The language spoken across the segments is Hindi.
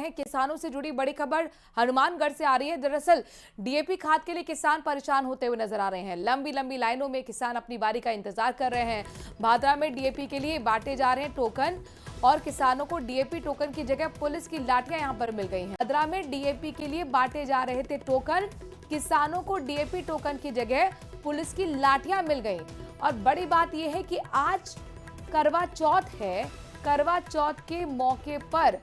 हैं। किसानों से जुड़ी बड़ी खबर हनुमानगढ़ से आ रही है। दरअसल डीएपी खाद के लिए किसान परेशान होते हुए नजर आ रहे हैं। लंबी लंबी लाइनों में किसान अपनी बारी का इंतजार कर रहे हैं। भादरा में डीएपी के लिए बांटे जा रहे हैं टोकन और किसानों को डीएपी टोकन की जगह पुलिस की लाठियां यहां पर मिल गई हैं। भादरा में डीएपी के लिए बांटे जा रहे थे टोकन, किसानों को डीएपी टोकन की जगह पुलिस की लाठियां मिल गई। और बड़ी बात यह है कि आज करवा चौथ है। करवा चौथ के मौके पर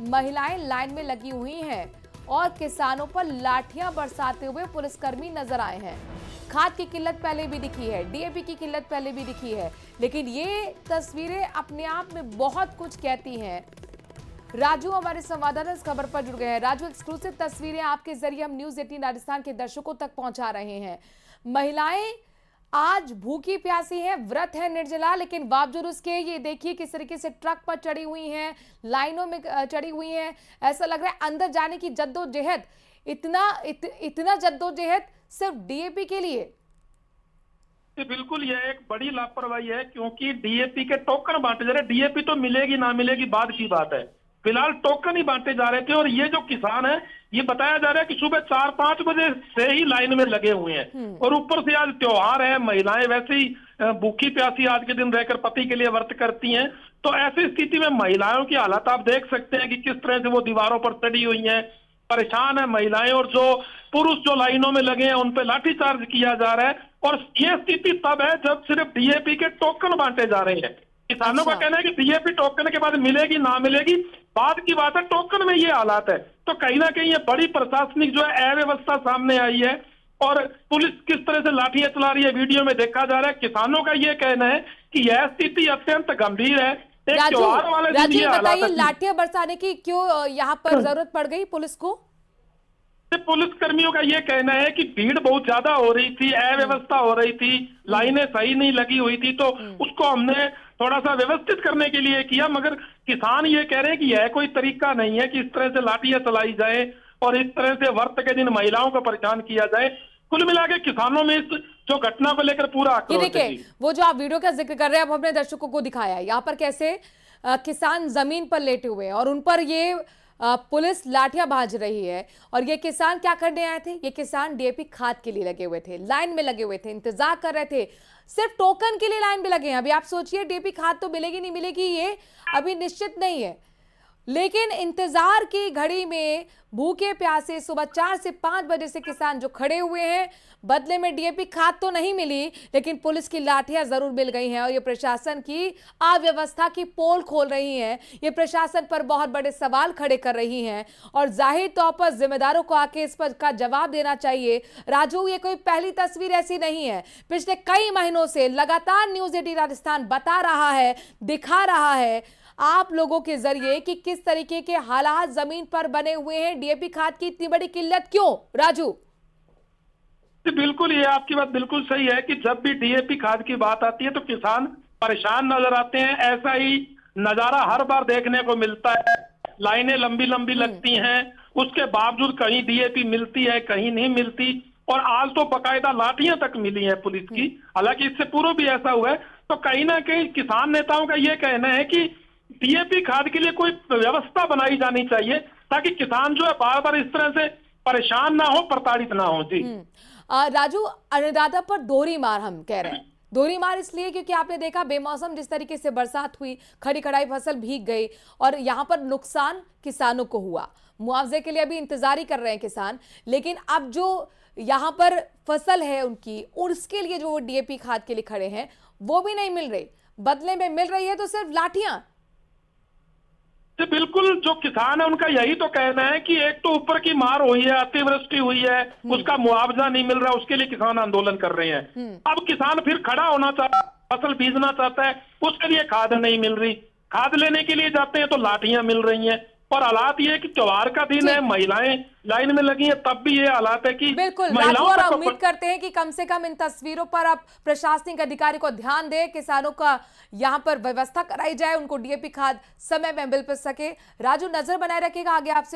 महिलाएं लाइन में लगी हुई हैं और किसानों पर लाठियां बरसाते हुए पुलिसकर्मी नजर आए हैं। खाद की किल्लत पहले भी दिखी है, डीएपी की किल्लत पहले भी दिखी है, लेकिन ये तस्वीरें अपने आप में बहुत कुछ कहती हैं। राजू हमारे संवाददाता इस खबर पर जुड़ गए हैं। राजू, एक्सक्लूसिव तस्वीरें आपके जरिए हम न्यूज़ 18 राजस्थान के दर्शकों तक पहुंचा रहे हैं। महिलाएं आज भूखी प्यासी हैं, व्रत है निर्जला, लेकिन बावजूद उसके ये देखिए किस तरीके से ट्रक पर चढ़ी हुई हैं, लाइनों में चढ़ी हुई हैं। ऐसा लग रहा है अंदर जाने की जद्दोजहद, इतना जद्दोजहद सिर्फ डीएपी के लिए। बिल्कुल, यह एक बड़ी लापरवाही है क्योंकि डीएपी के टोकन बांटे जा रहे हैं। डीएपी तो मिलेगी ना मिलेगी बाद की बात है, फिलहाल टोकन ही बांटे जा रहे थे। और ये जो किसान है, ये बताया जा रहा है कि सुबह 4-5 बजे से ही लाइन में लगे हुए हैं और ऊपर से आज त्योहार है। महिलाएं वैसे ही भूखी प्यासी आज के दिन रहकर पति के लिए व्रत करती हैं। तो ऐसी स्थिति में महिलाओं की हालत आप देख सकते हैं कि किस तरह से वो दीवारों पर चढ़ी हुई हैं, परेशान है महिलाएं। और जो पुरुष जो लाइनों में लगे हैं उन पर लाठीचार्ज किया जा रहा है। और ये स्थिति तब है जब सिर्फ डीएपी के टोकन बांटे जा रहे हैं। किसानों का कहना है कि डीएपी टोकन के बाद मिलेगी ना मिलेगी बाद की बात है, टोकन में ये हालात है। तो कहीं ना कहीं ये बड़ी प्रशासनिक जो है अव्यवस्था सामने आई है और पुलिस किस तरह से लाठियां चला रही है वीडियो में देखा जा रहा है। किसानों का ये कहना है कि यह स्थिति अत्यंत गंभीर है। राजू बताइए, लाठियां बरसाने की क्यों यहाँ पर जरूरत पड़ गई पुलिस को? पुलिस कर्मियों का ये कहना है कि भीड़ बहुत ज्यादा हो रही थी, अव्यवस्था हो रही थी, लाइनें सही नहीं लगी हुई थी, तो उसको हमने थोड़ा सा व्यवस्थित करने के लिए किया। मगर किसान ये कह रहे हैं कि यह कोई तरीका नहीं है कि इस तरह से लाठियां चलाई जाए और इस तरह से व्रत के दिन महिलाओं को परेशान किया जाए। कुल मिला के किसानों में इस जो घटना को लेकर पूरा आक्रोश है। देखिए, वो जो आप वीडियो का जिक्र कर रहे हैं, अब हमने दर्शकों को दिखाया है यहाँ पर कैसे किसान जमीन पर लेटे हुए हैं और उन पर ये पुलिस लाठियां भाज रही है। और ये किसान क्या करने आए थे? ये किसान डीएपी खाद के लिए लगे हुए थे, लाइन में लगे हुए थे, इंतजार कर रहे थे, सिर्फ टोकन के लिए लाइन में लगे हैं। अभी आप सोचिए डीएपी खाद तो मिलेगी नहीं मिलेगी ये अभी निश्चित नहीं है, लेकिन इंतजार की घड़ी में भूखे प्यासे सुबह 4 से 5 बजे से किसान जो खड़े हुए हैं, बदले में डीएपी खाद तो नहीं मिली लेकिन पुलिस की लाठियां जरूर मिल गई हैं। और ये प्रशासन की अव्यवस्था की पोल खोल रही हैं, ये प्रशासन पर बहुत बड़े सवाल खड़े कर रही हैं और जाहिर तौर पर जिम्मेदारों को आके इस पर का जवाब देना चाहिए। राजू, ये कोई पहली तस्वीर ऐसी नहीं है, पिछले कई महीनों से लगातार न्यूज़ 18 राजस्थान बता रहा है, दिखा रहा है आप लोगों के जरिए कि किस तरीके के हालात जमीन पर बने हुए हैं। डीएपी खाद की इतनी बड़ी किल्लत क्यों? राजू, बिल्कुल, ये आपकी बात बिल्कुल सही है कि जब भी डीएपी खाद की बात आती है तो किसान परेशान नजर आते हैं। ऐसा ही नजारा हर बार देखने को मिलता है, लाइनें लंबी लंबी लगती हैं, उसके बावजूद कहीं डीएपी मिलती है कहीं नहीं मिलती। और आज तो बकायदा लाठियां तक मिली हैं पुलिस की, हालांकि इससे पूर्व भी ऐसा हुआ है। तो कहीं ना कहीं किसान नेताओं का ये कहना है कि डीएपी खाद के लिए कोई व्यवस्था बनाई जानी चाहिए ताकि किसान जो है बार बार इस तरह से परेशान ना हो, प्रताड़ित ना हो। जी राजू, अन्नदाता पर दोहरी मार हम कह रहे हैं। दोहरी मार इसलिए क्योंकि आपने देखा बेमौसम जिस तरीके से बरसात हुई, खड़ी खड़ाई फसल भीग गई और यहाँ पर नुकसान किसानों को हुआ। मुआवजे के लिए अभी इंतजार ही कर रहे हैं किसान, लेकिन अब जो यहाँ पर फसल है उनकी, उसके लिए जो वो डीएपी खाद के लिए खड़े हैं वो भी नहीं मिल रही, बदले में मिल रही है तो सिर्फ लाठियां। बिल्कुल, जो किसान है उनका यही तो कहना है कि एक तो ऊपर की मार हुई है, अतिवृष्टि हुई है, उसका मुआवजा नहीं मिल रहा, उसके लिए किसान आंदोलन कर रहे हैं। अब किसान फिर खड़ा होना चाहता है, फसल बीजना चाहता है, उसके लिए खाद नहीं मिल रही, खाद लेने के लिए जाते हैं तो लाठियां मिल रही हैं। और हालात ये है कि त्योहार का दिन है, महिलाएं लाइन में लगी हैं, तब भी ये हालात है कि बिल्कुल महिलाओं और उम्मीद करते हैं कि कम से कम इन तस्वीरों पर अब प्रशासनिक अधिकारी को ध्यान दे, किसानों का यहां पर व्यवस्था कराई जाए, उनको डीएपी खाद समय में मिल सके। राजू, नजर बनाए रखिएगा आगे आपसे